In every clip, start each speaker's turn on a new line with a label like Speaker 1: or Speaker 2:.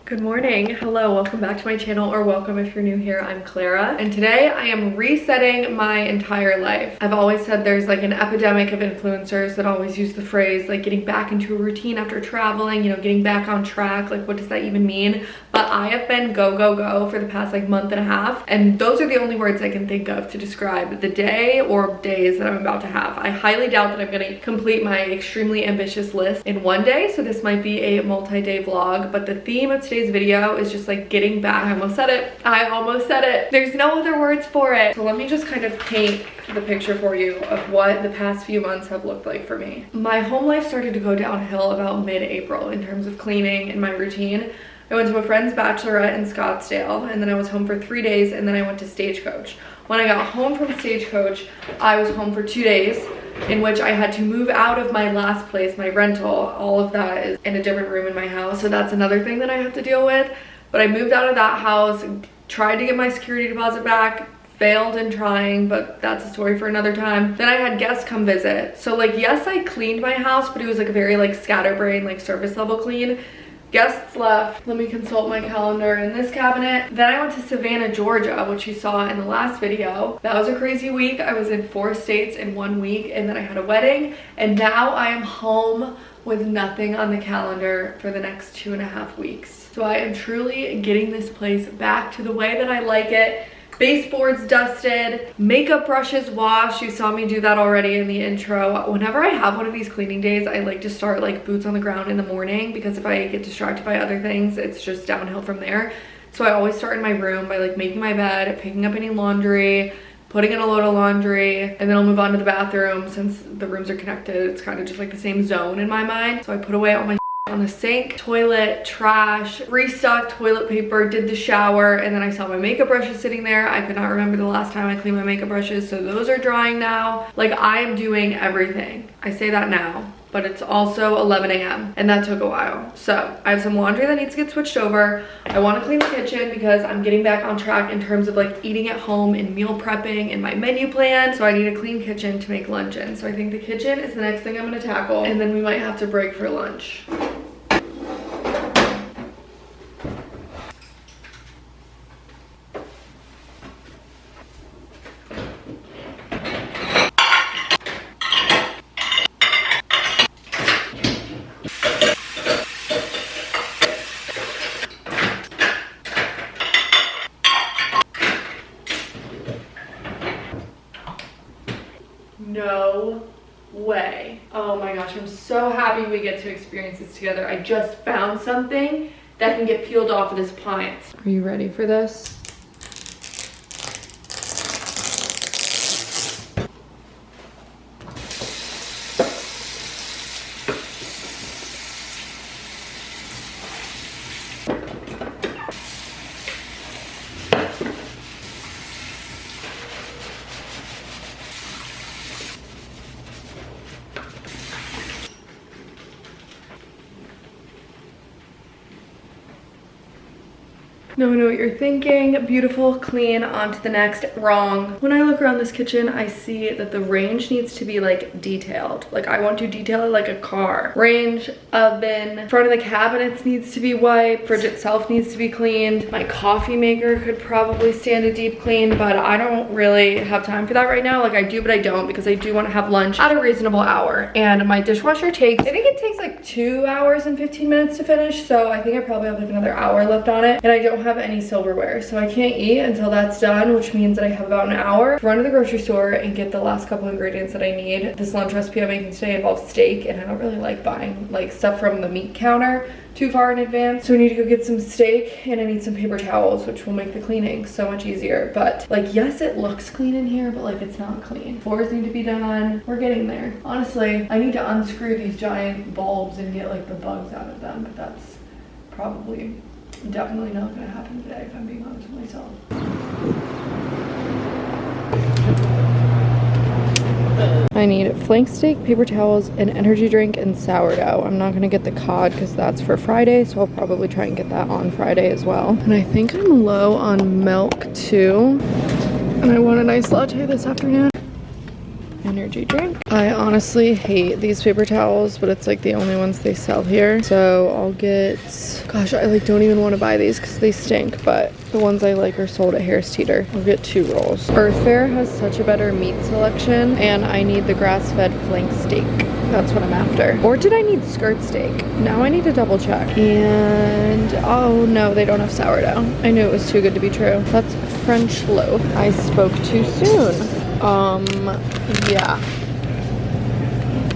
Speaker 1: Good morning. Hello, welcome back to my channel, or welcome if you're new here. I'm Clara, and today I am resetting my entire life. I've always said there's like an epidemic of influencers that always use the phrase like getting back into a routine after traveling, you know, getting back on track. Like, what does that even mean? But I have been go, go, go for the past like month and a half, and those are the only words I can think of to describe the day or days that I'm about to have. I highly doubt that I'm gonna complete my extremely ambitious list in one day, so this might be a multi-day vlog, but the theme of today's video is just like getting back. I almost said it. There's no other words for it. So let me just kind of paint the picture for you of what the past few months have looked like for me. My home life started to go downhill about mid-April in terms of cleaning and my routine. I went to a friend's bachelorette in Scottsdale, and then I was home for 3 days, and then I went to Stagecoach. When I got home from Stagecoach, I was home for 2 days, in which I had to move out of my last place, my rental. All of that is in a different room in my house, so that's another thing that I have to deal with. But I moved out of that house, tried to get my security deposit back, failed in trying, but that's a story for another time. Then I had guests come visit. So like, yes, I cleaned my house, but it was like a very like scatterbrain, like surface level clean. Guests left. Let me consult my calendar in this cabinet. Then I went to Savannah, Georgia, which you saw in the last video. That was a crazy week. I was in 4 states in 1 week, and then I had a wedding, and now I am home with nothing on the calendar for the next 2.5 weeks. So I am truly getting this place back to the way that I like it. Baseboards dusted, makeup brushes washed. You saw me do that already in the intro. Whenever I have one of these cleaning days, I like to start like boots on the ground in the morning, because if I get distracted by other things, it's just downhill from there. So I always start in my room by like making my bed, picking up any laundry, putting in a load of laundry, and then I'll move on to the bathroom. Since the rooms are connected, it's kind of just like the same zone in my mind. So I put away all my on the sink, toilet, trash, restocked toilet paper, did the shower, and then I saw my makeup brushes sitting there. I could not remember the last time I cleaned my makeup brushes, so those are drying now. Like, I am doing everything. I say that now, but it's also 11 a.m. and that took a while. So I have some laundry that needs to get switched over. I want to clean the kitchen because I'm getting back on track in terms of like eating at home and meal prepping and my menu plan. So I need a clean kitchen to make lunch in. So I think the kitchen is the next thing I'm going to tackle, and then we might have to break for lunch. No way. Oh my gosh, I'm so happy we get to experience this together. I just found something that can get peeled off of this appliance. Are you ready for this? No, I know what you're thinking. Beautiful, clean, on to the next. Wrong. When I look around this kitchen, I see that the range needs to be like detailed. Like, I want to detail it like a car. Range, oven, front of the cabinets needs to be wiped. Fridge itself needs to be cleaned. My coffee maker could probably stand a deep clean, but I don't really have time for that right now. Like, I do, but I don't, because I do want to have lunch at a reasonable hour. And my dishwasher takes, I think it takes like 2 hours and 15 minutes to finish. So I think I probably have like another hour left on it. And I don't have any silverware, so I can't eat until that's done, which means that I have about an hour to run to the grocery store and get the last couple ingredients that I need. This lunch recipe I'm making today involves steak, and I don't really like buying like stuff from the meat counter too far in advance, so I need to go get some steak, and I need some paper towels, which will make the cleaning so much easier. But like, yes, it looks clean in here, but like, it's not clean. Floors need to be done. We're getting there. Honestly, I need to unscrew these giant bulbs and get like the bugs out of them, but that's probably definitely not gonna happen today, if I'm being honest with myself. I need flank steak, paper towels, an energy drink, and sourdough. I'm not gonna get the cod because that's for Friday, so I'll probably try and get that on Friday as well. And I think I'm low on milk too. And I want a nice latte this afternoon. energy drink. I honestly hate these paper towels, but it's like the only ones they sell here. So I'll get, gosh, I like don't even want to buy these because they stink, but the ones I like are sold at Harris Teeter. I'll get 2 rolls. Earth Fare has such a better meat selection, and I need the grass-fed flank steak. That's what I'm after. Or did I need skirt steak? Now I need to double check. And oh no, they don't have sourdough. I knew it was too good to be true. That's French loaf. I spoke too soon. Yeah.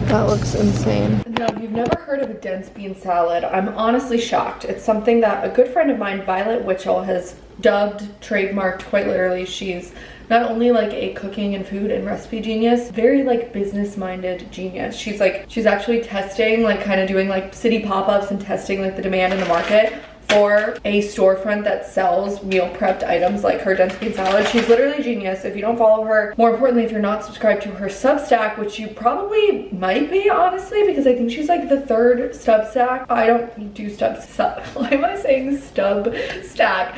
Speaker 1: That looks insane. Now, if you've never heard of a dense bean salad, I'm honestly shocked. It's something that a good friend of mine, Violet Witchell, has dubbed, trademarked, quite literally. She's not only like a cooking and food and recipe genius, very like business-minded genius. She's actually testing, like kind of doing like city pop-ups and testing like the demand in the market for a storefront that sells meal prepped items like her dense bean salad. She's literally genius. If you don't follow her, more importantly, if you're not subscribed to her Substack, which you probably might be, honestly, because I think she's like the 3rd Substack. I don't do why am I saying Substack?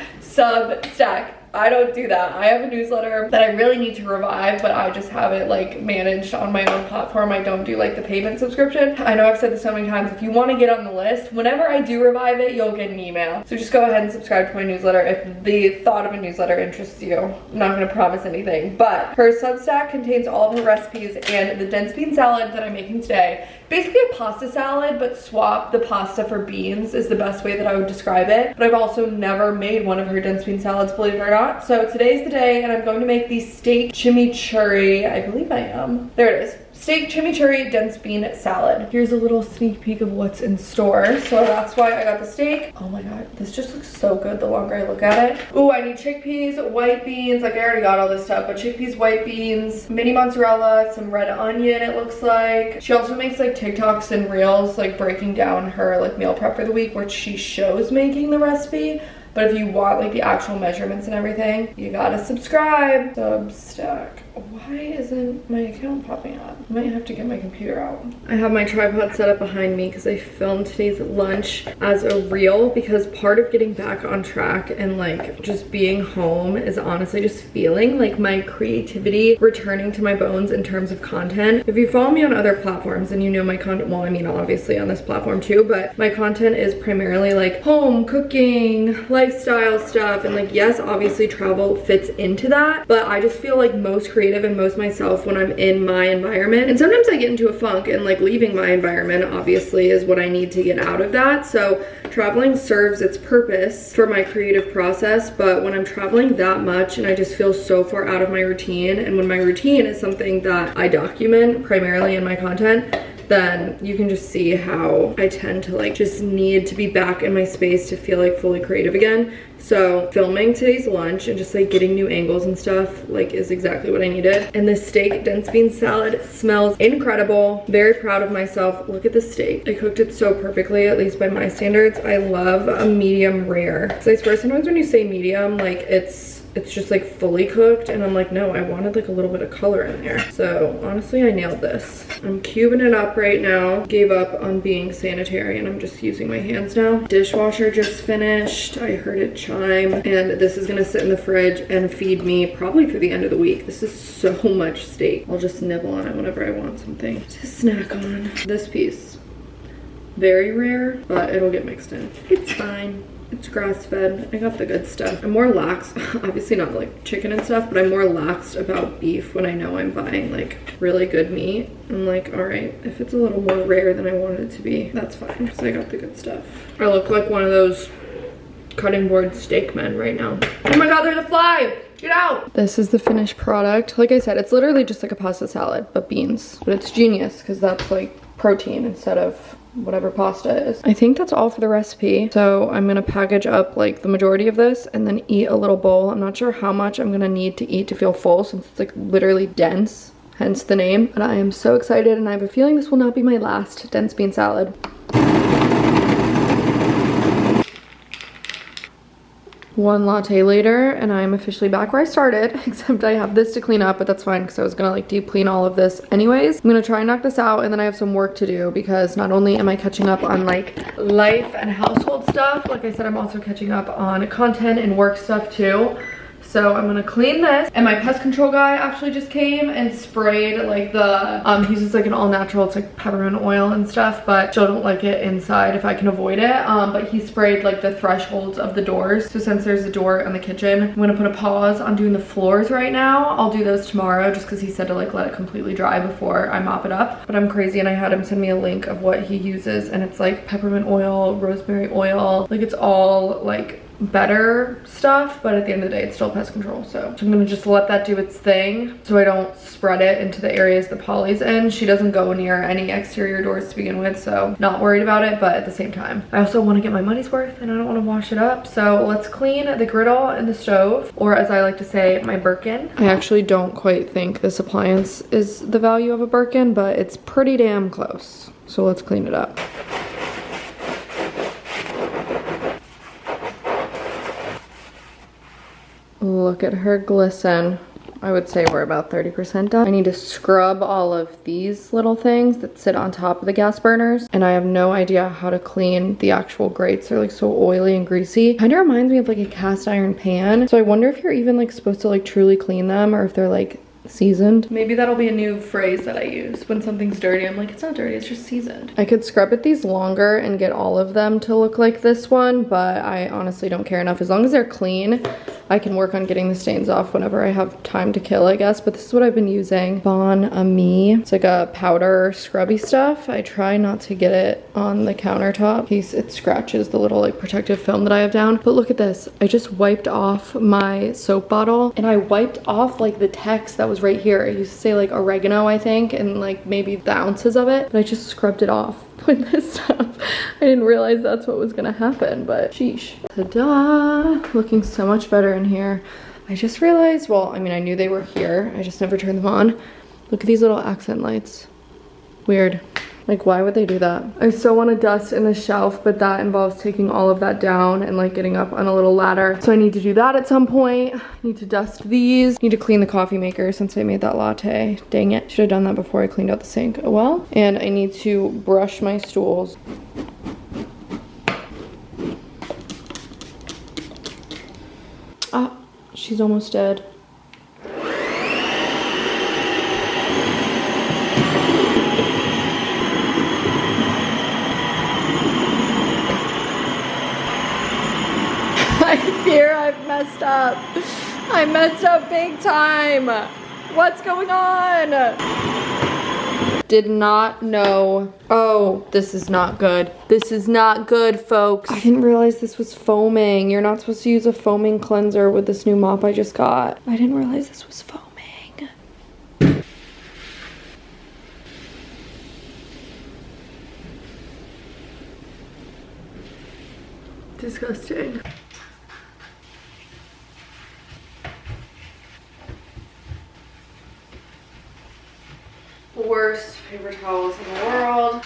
Speaker 1: I don't do that. I have a newsletter that I really need to revive, but I just have it like managed on my own platform. I don't do like the payment subscription. I know I've said this so many times. If you want to get on the list, whenever I do revive it, you'll get an email. So just go ahead and subscribe to my newsletter if the thought of a newsletter interests you. I'm not going to promise anything, but her Substack contains all of her recipes, and the dense bean salad that I'm making today, basically a pasta salad, but swap the pasta for beans is the best way that I would describe it. But I've also never made one of her dense bean salads, believe it or not. So today's the day, and I'm going to make the steak chimichurri. I believe I am. There it is. Steak chimichurri dense bean salad. Here's a little sneak peek of what's in store. So that's why I got the steak. Oh my god, this just looks so good the longer I look at it. Ooh, I need chickpeas, white beans. Like I already got all this stuff, but chickpeas, white beans, mini mozzarella, some red onion it looks like. She also makes like TikToks and reels like breaking down her like meal prep for the week, where she shows making the recipe. But if you want like the actual measurements and everything, you gotta subscribe. Substack. Why isn't my account popping up? I might have to get my computer out. I have my tripod set up behind me because I filmed today's lunch as a reel, because part of getting back on track and like just being home is honestly just feeling like my creativity returning to my bones in terms of content. If you follow me on other platforms and you know my content, well, I mean, obviously on this platform too, but my content is primarily like home cooking, lifestyle stuff, and like, yes, obviously travel fits into that, but I just feel like most creative and most myself when I'm in my environment. And sometimes I get into a funk, and like leaving my environment obviously is what I need to get out of that. So traveling serves its purpose for my creative process, but when I'm traveling that much and I just feel so far out of my routine, and when my routine is something that I document primarily in my content, then you can just see how I tend to like just need to be back in my space to feel like fully creative again. So filming today's lunch and just like getting new angles and stuff like is exactly what I needed. And this steak dense bean salad smells incredible. Very proud of myself. Look at the steak. I cooked it so perfectly, at least by my standards. I love a medium rare. So I swear sometimes when you say medium, like it's just like fully cooked, and I'm like, no, I wanted like a little bit of color in there. So honestly, I nailed this. I'm cubing it up right now. Gave up on being sanitary and I'm just using my hands now. Dishwasher just finished. I heard it chime, and this is gonna sit in the fridge and feed me probably through the end of the week. This is so much steak. I'll just nibble on it whenever I want something to snack on. This piece, very rare, but it'll get mixed in. It's fine. It's grass-fed. I got the good stuff. I'm more lax, obviously not like chicken and stuff, but I'm more laxed about beef when I know I'm buying like really good meat. I'm like, all right, if it's a little more rare than I want it to be, that's fine, because I got the good stuff. I look like one of those cutting board steak men right now. Oh my god, there's a fly! Get out! This is the finished product. Like I said, it's literally just like a pasta salad, but beans. But it's genius, because that's like protein instead of whatever pasta is. I think that's all for the recipe. So I'm gonna package up like the majority of this and then eat a little bowl. I'm not sure how much I'm gonna need to eat to feel full, since it's like literally dense, hence the name. But I am so excited, and I have a feeling this will not be my last dense bean salad. One latte later, and I'm officially back where I started, except I have this to clean up, but that's fine because I was gonna like deep clean all of this anyways. I'm gonna try and knock this out, and then I have some work to do, because not only am I catching up on like life and household stuff, like I said, I'm also catching up on content and work stuff too. So I'm gonna clean this. And my pest control guy actually just came and sprayed like the, he uses like an all natural, it's like peppermint oil and stuff, but still don't like it inside if I can avoid it. But he sprayed like the thresholds of the doors. So since there's a door in the kitchen, I'm gonna put a pause on doing the floors right now. I'll do those tomorrow just because he said to like let it completely dry before I mop it up. But I'm crazy and I had him send me a link of what he uses, and it's like peppermint oil, rosemary oil, like it's all like better stuff, but at the end of the day it's still pest control. So I'm gonna just let that do its thing so I don't spread it into the areas that Polly's in. She doesn't go near any exterior doors to begin with, so not worried about it, but at the same time I also want to get my money's worth and I don't want to wash it up. So let's clean the griddle and the stove, or as I like to say, my Birkin. I actually don't quite think this appliance is the value of a Birkin, but it's pretty damn close. So let's clean it up. Look at her glisten. I would say we're about 30% done. I need to scrub all of these little things that sit on top of the gas burners, and I have no idea how to clean the actual grates. They're like so oily and greasy. Kind of reminds me of like a cast iron pan. So I wonder if you're even like supposed to like truly clean them, or if they're like seasoned. Maybe that'll be a new phrase that I use when something's dirty. I'm like, it's not dirty, it's just seasoned. I could scrub it these longer and get all of them to look like this one, but I honestly don't care enough. As long as they're clean, I can work on getting the stains off whenever I have time to kill, I guess. But this is what I've been using. Bon Ami. It's like a powder scrubby stuff. I try not to get it on the countertop in case it scratches the little like protective film that I have down. But look at this. I just wiped off my soap bottle, and I wiped off like the text that was right here. It used to say like oregano, I think, and like maybe the ounces of it, but I just scrubbed it off with this stuff. I didn't realize that's what was gonna happen, but sheesh. Ta-da! Looking so much better in here. I just realized, well, I mean, I knew they were here, I just never turned them on. Look at these little accent lights. Weird. Like, why would they do that? I still want to dust in the shelf, but that involves taking all of that down and like getting up on a little ladder. So I need to do that at some point. I need to dust these. Need to clean the coffee maker since I made that latte. Dang it. Should have done that before I cleaned out the sink. Oh well. And I need to brush my stools. Ah, she's almost dead. I fear I've messed up. I messed up big time. What's going on? Did not know. Oh, this is not good. This is not good, folks. I didn't realize this was foaming. You're not supposed to use a foaming cleanser with this new mop I just got. I didn't realize this was foaming. Disgusting. Worst paper towels in the world.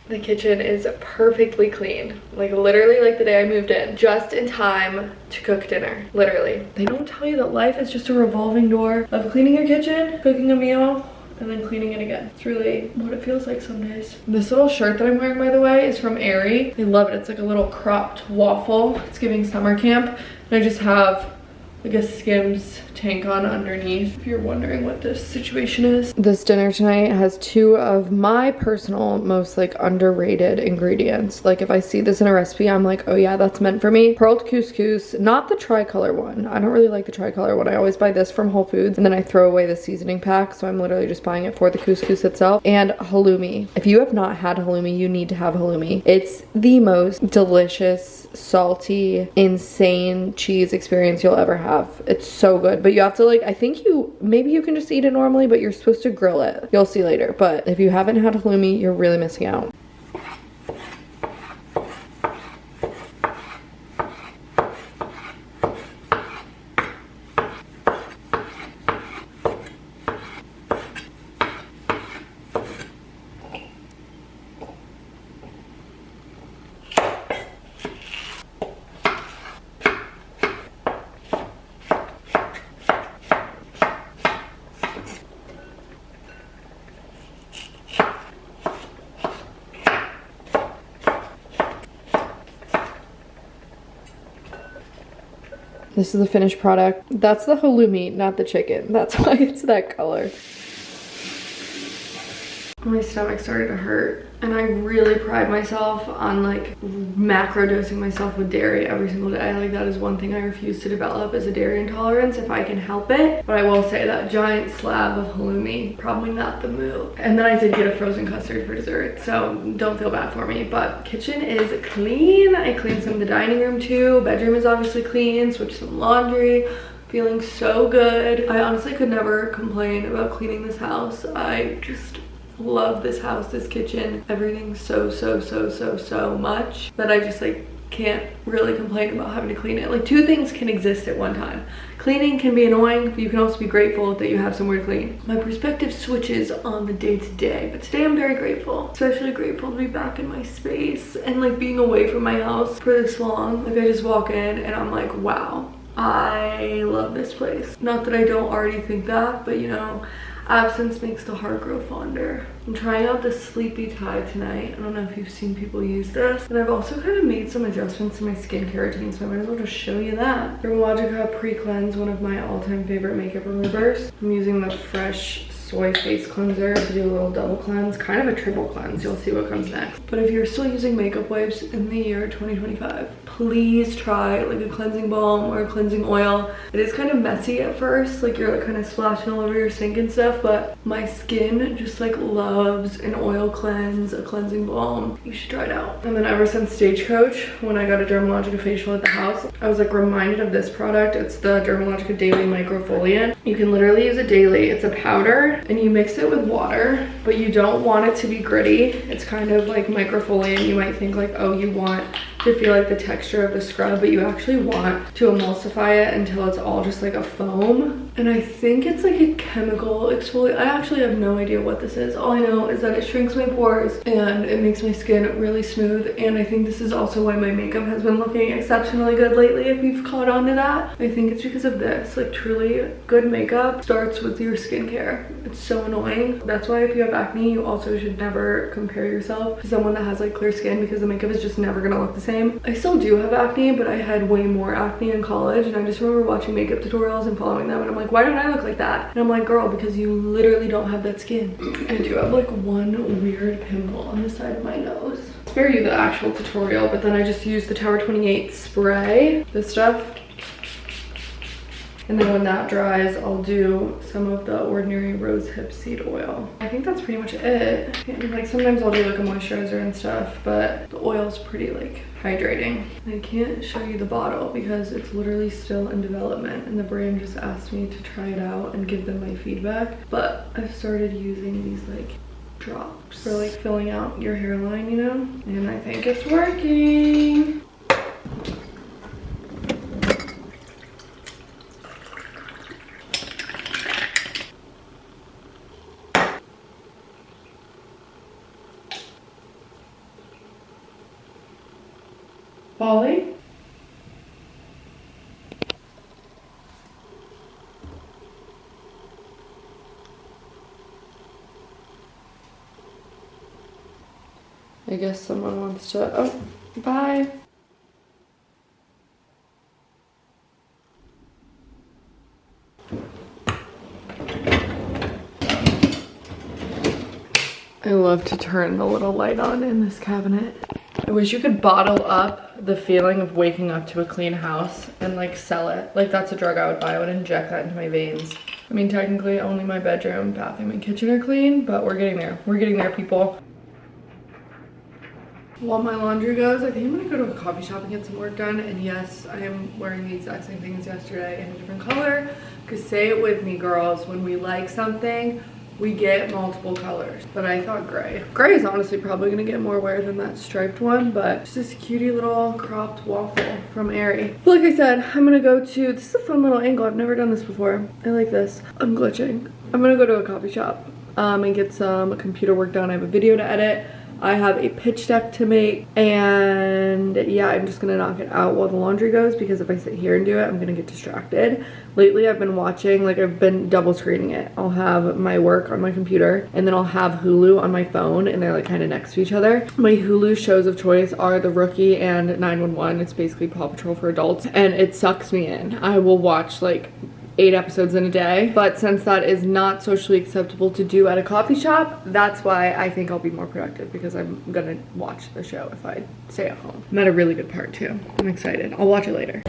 Speaker 1: The kitchen is perfectly clean. Like literally like the day I moved in. Just in time to cook dinner. Literally. They don't tell you that life is just a revolving door of cleaning your kitchen, cooking a meal, and then cleaning it again. It's really what it feels like some days. This little shirt that I'm wearing, by the way, is from Aerie. I love it. It's like a little cropped waffle. It's giving summer camp. And I just have like a Skims tank on underneath, if you're wondering what this situation is. This dinner tonight has two of my personal most like underrated ingredients. Like if I see this in a recipe, I'm like, oh yeah, that's meant for me. Pearled couscous, not the tricolor one. I don't really like the tricolor one. I always buy this from Whole Foods and then I throw away the seasoning pack, so I'm literally just buying it for the couscous itself. And halloumi. If you have not had halloumi, you need to have halloumi. It's the most delicious, salty, insane cheese experience you'll ever have. It's so good. But you have to like, I think maybe you can just eat it normally, but you're supposed to grill it. You'll see later. But if you haven't had halloumi, you're really missing out. This is the finished product. That's the halloumi, not the chicken. That's why it's that color. My stomach started to hurt, and I really pride myself on like macro dosing myself with dairy every single day. Like that is one thing I refuse to develop, is a dairy intolerance if I can help it. But I will say that giant slab of halloumi, probably not the move. And then I did get a frozen custard for dessert, so don't feel bad for me. But kitchen is clean. I cleaned some of the dining room too. Bedroom is obviously clean, switched some laundry. Feeling so good. I honestly could never complain about cleaning this house. I just love this house, this kitchen, everything so much that I just like can't really complain about having to clean it. Like two things can exist at one time. Cleaning can be annoying, but you can also be grateful that you have somewhere to clean. My perspective switches on the day-to-day, but today I'm very grateful. Especially grateful to be back in my space and like being away from my house for this long. Like I just walk in and I'm like, wow, I love this place. Not that I don't already think that, but you know, absence makes the heart grow fonder. I'm trying out this sleepy tie tonight. I don't know if you've seen people use this. And I've also kind of made some adjustments to my skincare routine, so I might as well just show you that. Dermalogica Pre-Cleanse, one of my all-time favorite makeup removers. I'm using the Fresh Soy Face Cleanser to do a little double cleanse, kind of a triple cleanse. You'll see what comes next. But if you're still using makeup wipes in the year 2025, please try like a cleansing balm or a cleansing oil. It is kind of messy at first, like you're like kind of splashing all over your sink and stuff, but my skin just like loves an oil cleanse, a cleansing balm. You should try it out. And then ever since Stagecoach, when I got a Dermalogica facial at the house, I was like reminded of this product. It's the Dermalogica Daily Microfoliant. You can literally use it daily. It's a powder and you mix it with water, but you don't want it to be gritty. It's kind of like microfoliant. You might think like, oh, you want to feel like the texture of the scrub, but you actually want to emulsify it until it's all just like a foam. And I think it's like a chemical exfoliant. I actually have no idea what this is. All I know is that it shrinks my pores and it makes my skin really smooth. And I think this is also why my makeup has been looking exceptionally good lately, if you've caught on to that. I think it's because of this. Like truly good makeup starts with your skincare. It's so annoying. That's why if you have acne, you also should never compare yourself to someone that has like clear skin, because the makeup is just never gonna look the same. I still do have acne, but I had way more acne in college, and I just remember watching makeup tutorials and following them, and I'm like, why don't I look like that? And I'm like, girl, because you literally don't have that skin. I do have like one weird pimple on the side of my nose. I'll spare you the actual tutorial, but then I just used the Tower 28 spray, this stuff. And then when that dries, I'll do some of the Ordinary Rose Hip Seed Oil. I think that's pretty much it. And like sometimes I'll do like a moisturizer and stuff, but the oil's pretty like hydrating. I can't show you the bottle because it's literally still in development, and the brand just asked me to try it out and give them my feedback. But I've started using these like drops for like filling out your hairline, you know? And I think it's working. Polly? I guess someone wants to, oh, bye. I love to turn the little light on in this cabinet. I wish you could bottle up the feeling of waking up to a clean house and like sell it. Like that's a drug I would buy. I would inject that into my veins. I mean, technically only my bedroom, bathroom, and kitchen are clean, but we're getting there. We're getting there, people. While my laundry goes, I think I'm gonna go to a coffee shop and get some work done. And yes, I am wearing the exact same thing as yesterday in a different color. Because say it with me, girls, when we like something, we get multiple colors. But I thought gray. Gray is honestly probably gonna get more wear than that striped one, but just this cutie little cropped waffle from Aerie. Like I said, I'm gonna go to, this is a fun little angle. I've never done this before. I like this. I'm glitching. I'm gonna go to a coffee shop and get some computer work done. I have a video to edit. I have a pitch deck to make, and yeah, I'm just gonna knock it out while the laundry goes, because if I sit here and do it, I'm gonna get distracted. Lately, I've been watching, like, I've been double screening it. I'll have my work on my computer, and then I'll have Hulu on my phone, and they're like kind of next to each other. My Hulu shows of choice are The Rookie and 911. It's basically Paw Patrol for adults, and it sucks me in. I will watch like 8 episodes in a day, but since that is not socially acceptable to do at a coffee shop, that's why I think I'll be more productive, because I'm gonna watch the show if I stay at home. I'm at a really good part too. I'm excited. I'll watch it later.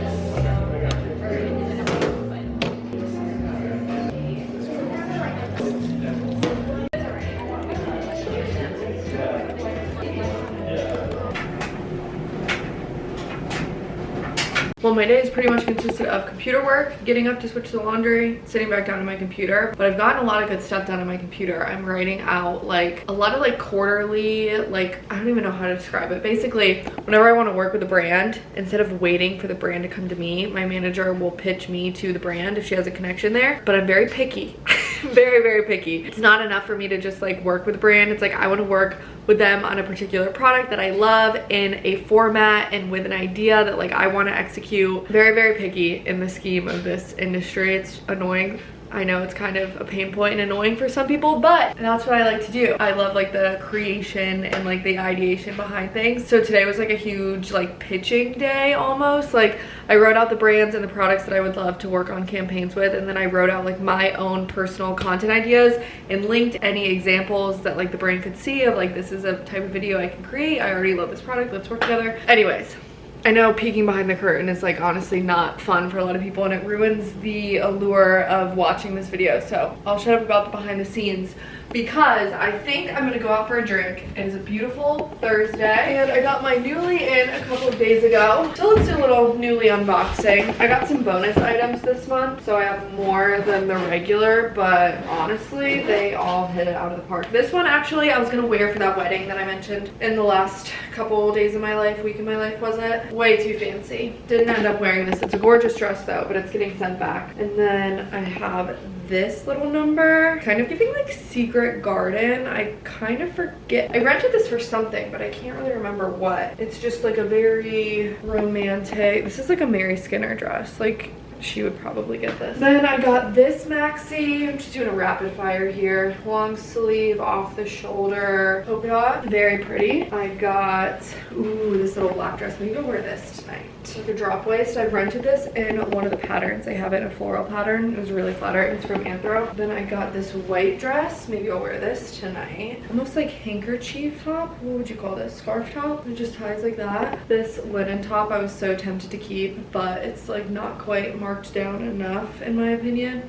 Speaker 1: Well, my day has pretty much consisted of computer work, getting up to switch the laundry, sitting back down to my computer, but I've gotten a lot of good stuff done on my computer. I'm writing out like a lot of like quarterly, like, I don't even know how to describe it. Basically, whenever I want to work with a brand, instead of waiting for the brand to come to me, my manager will pitch me to the brand if she has a connection there, but I'm very picky. Very, very picky. It's not enough for me to just like work with a brand. It's like I want to work with them on a particular product that I love in a format and with an idea that like I want to execute. Very, very picky in the scheme of this industry. It's annoying. I know it's kind of a pain point and annoying for some people, but that's what I like to do. I love like the creation and like the ideation behind things. So today was like a huge like pitching day almost. Like I wrote out the brands and the products that I would love to work on campaigns with, and then I wrote out like my own personal content ideas and linked any examples that like the brand could see of like, this is a type of video I can create. I already love this product. Let's work together. Anyways, I know peeking behind the curtain is like honestly not fun for a lot of people, and it ruins the allure of watching this video. So I'll shut up about the behind the scenes, because I think I'm gonna go out for a drink. It is a beautiful Thursday, and I got my Nuuly in a couple of days ago. So let's do a little Nuuly unboxing. I got some bonus items this month, so I have more than the regular, but honestly, they all hit it out of the park. This one actually I was gonna wear for that wedding that I mentioned in the last couple days of my life, week of my life, was it? Way too fancy. Didn't end up wearing this. It's a gorgeous dress though, but it's getting sent back. And then I have this little number, kind of giving like Secret Garden. I kind of forget. I rented this for something, but I can't really remember what. It's just like a very romantic, this is like a Mary Skinner dress. Like, she would probably get this. Then I got this maxi. I'm just doing a rapid fire here. Long sleeve, off the shoulder, polka dot. Very pretty. I got, ooh, this little black dress. Maybe I'll wear this tonight. Like a drop waist. I've rented this in one of the patterns. I have it in a floral pattern. It was really flattering. It's from Anthro. Then I got this white dress. Maybe I'll wear this tonight. Almost like handkerchief top. What would you call this? Scarf top? It just ties like that. This linen top I was so tempted to keep, but it's like not quite marked down enough in my opinion.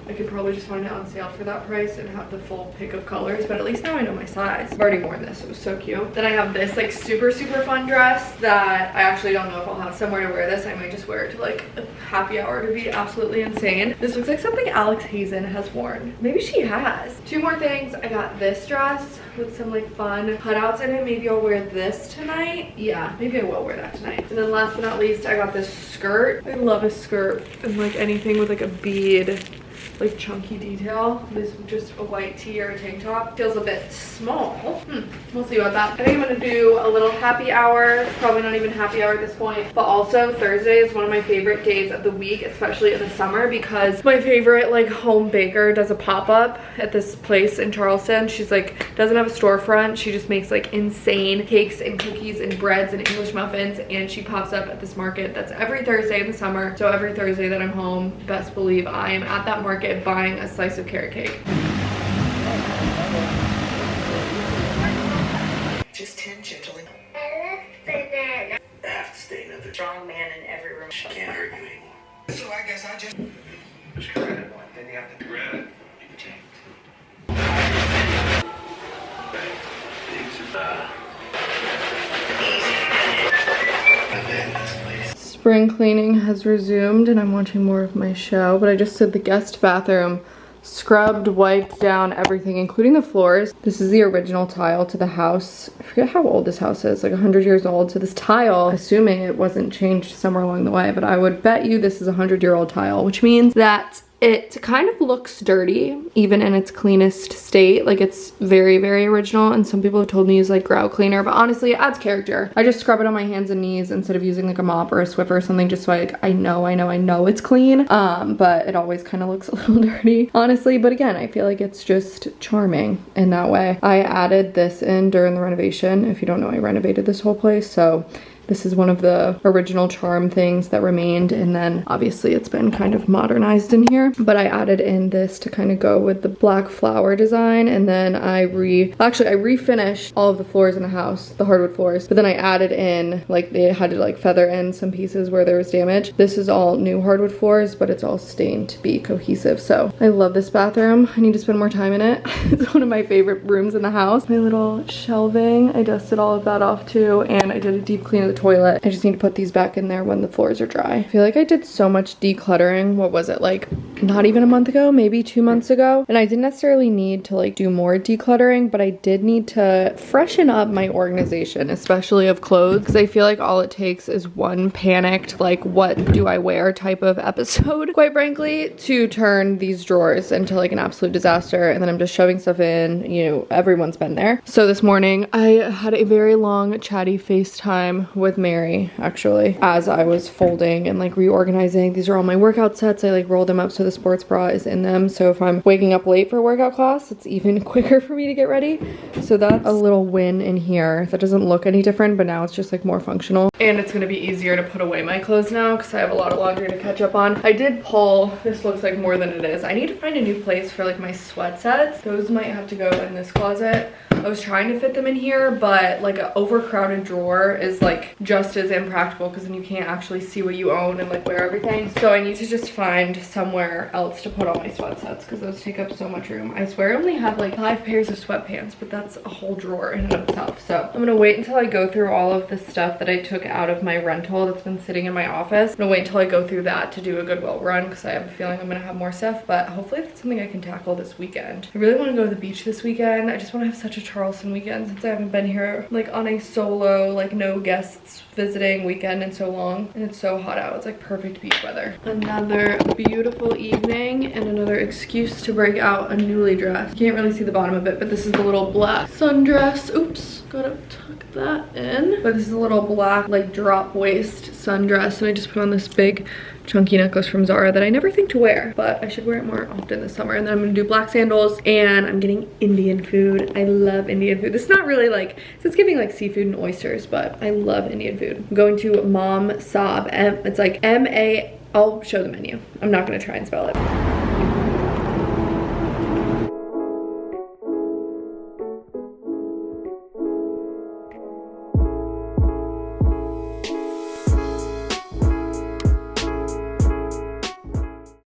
Speaker 1: I could probably just find it on sale for that price and have the full pick of colors, but at least now I know my size. I've already worn this. It was so cute. Then I have this like super, super fun dress that I actually don't know if I'll have somewhere to wear this. I might just wear it to like a happy hour to be absolutely insane. This looks like something Alex Hazen has worn. Maybe she has. Two more things. I got this dress with some like fun cutouts in it. Maybe I'll wear this tonight. Yeah, maybe I will wear that tonight. And then last but not least, I got this skirt. I love a skirt and like anything with like a bead, like chunky detail. This is just a white tee or a tank top. Feels a bit small. We'll see about that. I think I'm gonna do a little happy hour. Probably not even happy hour at this point, but also Thursday is one of my favorite days of the week, especially in the summer, because my favorite like home baker does a pop-up at this place in Charleston. She's like, doesn't have a storefront. She just makes like insane cakes and cookies and breads and English muffins, and she pops up at this market that's every Thursday in the summer. So every Thursday that I'm home, best believe I am at that market buying a slice of carrot cake.
Speaker 2: Just 10 gently. I love banana. I have to stay another strong man in every room. Can't hurt you anymore. So I guess I just read it. Then you have to read it.
Speaker 1: Spring cleaning has resumed and I'm watching more of my show, but I just did the guest bathroom, scrubbed, wiped down everything, including the floors. This is the original tile to the house. I forget how old this house is, like 100 years old. So this tile, assuming it wasn't changed somewhere along the way, but I would bet you this is a 100-year-old tile, which means that It kind of looks dirty, even in its cleanest state. Like it's very, very original, and some people have told me to use like grout cleaner, but honestly it adds character. I just scrub it on my hands and knees instead of using like a mop or a Swiffer or something, just so like I know it's clean. But it always kind of looks a little dirty, honestly. But again, I feel like it's just charming in that way. I added this in during the renovation. If you don't know, I renovated this whole place, so this is one of the original charm things that remained, and then obviously it's been kind of modernized in here. But I added in this to kind of go with the black flower design, and then I refinished all of the floors in the house, the hardwood floors, but then I added in, like they had to like feather in some pieces where there was damage. This is all new hardwood floors, but it's all stained to be cohesive. So I love this bathroom. I need to spend more time in it. It's one of my favorite rooms in the house. My little shelving, I dusted all of that off too, and I did a deep clean of the toilet. I just need to put these back in there when the floors are dry. I feel like I did so much decluttering. What was it, like not even a month ago, maybe 2 months ago? And I didn't necessarily need to like do more decluttering, but I did need to freshen up my organization, especially of clothes, because I feel like all it takes is one panicked like what do I wear type of episode, quite frankly, to turn these drawers into like an absolute disaster. And then I'm just shoving stuff in, you know, everyone's been there. So this morning I had a very long chatty FaceTime with Mary, actually, as I was folding and like reorganizing. These are all my workout sets. I like rolled them up so the sports bra is in them, so if I'm waking up late for a workout class, it's even quicker for me to get ready. So that's a little win in here. That doesn't look any different, but now it's just like more functional, and it's gonna be easier to put away my clothes now because I have a lot of laundry to catch up on. I did pull, this looks like more than it is. I need to find a new place for like my sweat sets. Those might have to go in this closet. I was trying to fit them in here, but like an overcrowded drawer is like just as impractical because then you can't actually see what you own and like wear everything. So I need to just find somewhere else to put all my sweat sets because those take up so much room. I swear I only have like 5 pairs of sweatpants, but that's a whole drawer in and of itself. So I'm gonna wait until I go through all of the stuff that I took out of my rental that's been sitting in my office. I'm gonna wait until I go through that to do a Goodwill run because I have a feeling I'm gonna have more stuff, but hopefully that's something I can tackle this weekend. I really want to go to the beach this weekend. I just want to have such a Charleston weekend since I haven't been here like on a solo, like no guests visiting weekend in so long, and it's so hot out. It's like perfect beach weather. Another beautiful evening and another excuse to break out a Nuuly dress. You can't really see the bottom of it, but this is the little black sundress. Oops, gotta tuck that in. But this is a little black like drop waist sundress, and I just put on this big chunky necklace from Zara that I never think to wear, but I should wear it more often this summer. And then I'm gonna do black sandals, and I'm getting Indian food. I love Indian food. This is not really like, it's giving like seafood and oysters, but I love Indian food. I'm going to Mom Saab. It's like M-A, I'll show the menu. I'm not gonna try and spell it.